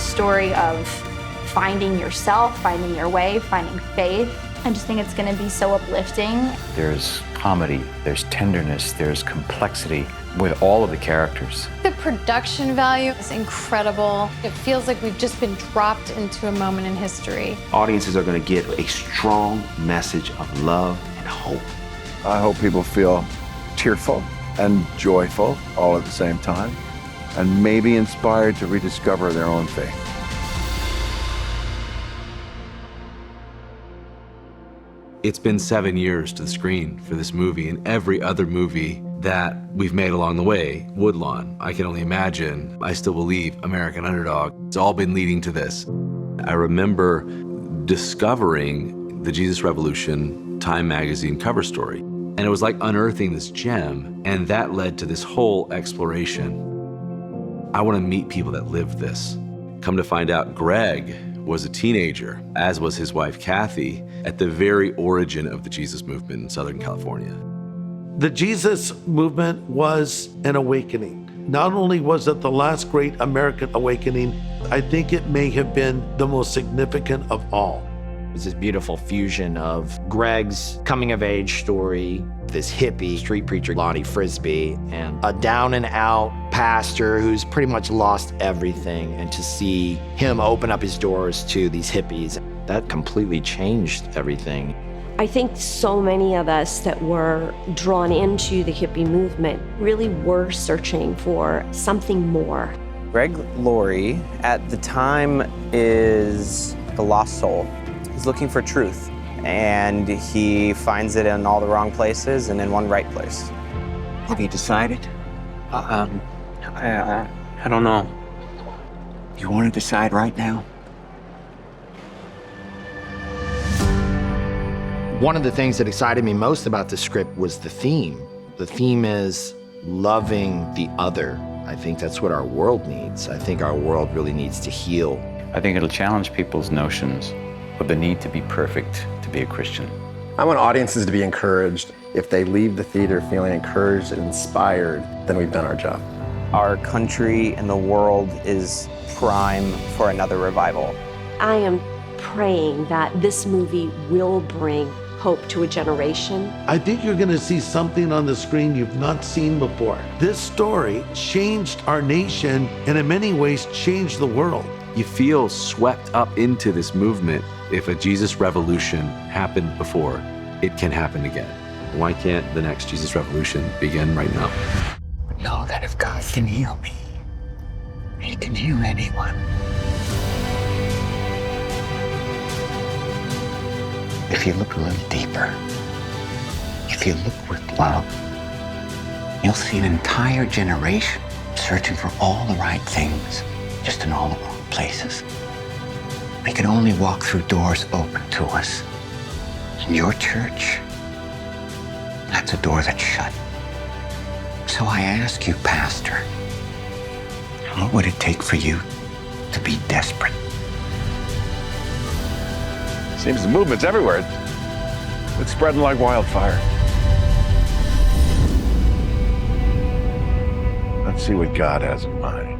story of finding yourself, finding your way, finding faith. I just think it's going to be so uplifting. There's comedy, there's tenderness, there's complexity with all of the characters. The production value is incredible. It feels like we've just been dropped into a moment in history. Audiences are going to get a strong message of love and hope. I hope people feel tearful and joyful all at the same time, and maybe inspired to rediscover their own faith. It's been 7 years to the screen for this movie and every other movie that we've made along the way. Woodlawn, I can only imagine, I Still Believe, American Underdog. It's all been leading to this. I remember discovering the Jesus Revolution Time magazine cover story. And it was like unearthing this gem, and that led to this whole exploration. I want to meet people that lived this. Come to find out, Greg was a teenager, as was his wife, Kathy, at the very origin of the Jesus movement in Southern California. The Jesus movement was an awakening. Not only was it the last great American awakening, I think it may have been the most significant of all. It was this beautiful fusion of Greg's coming-of-age story, this hippie street preacher, Lonnie Frisbee, and a down-and-out pastor who's pretty much lost everything. And to see him open up his doors to these hippies, that completely changed everything. I think so many of us that were drawn into the hippie movement really were searching for something more. Greg Laurie, at the time, is a lost soul. He's looking for truth, and he finds it in all the wrong places and in one right place. Have you decided? I don't know. You want to decide right now? One of the things that excited me most about the script was the theme. The theme is loving the other. I think that's what our world needs. I think our world really needs to heal. I think it'll challenge people's notions of the need to be perfect to be a Christian. I want audiences to be encouraged. If they leave the theater feeling encouraged and inspired, then we've done our job. Our country and the world is prime for another revival. I am praying that this movie will bring hope to a generation. I think you're gonna see something on the screen you've not seen before. This story changed our nation and in many ways changed the world. You feel swept up into this movement. If a Jesus revolution happened before, it can happen again. Why can't the next Jesus revolution begin right now? Know that if God can heal me, He can heal anyone. If you look a little deeper, if you look with love, you'll see an entire generation searching for all the right things, just in all the wrong places. We can only walk through doors open to us. And your church, that's a door that's shut. So I ask you, Pastor, what would it take for you to be desperate? Seems the movement's everywhere. It's spreading like wildfire. Let's see what God has in mind.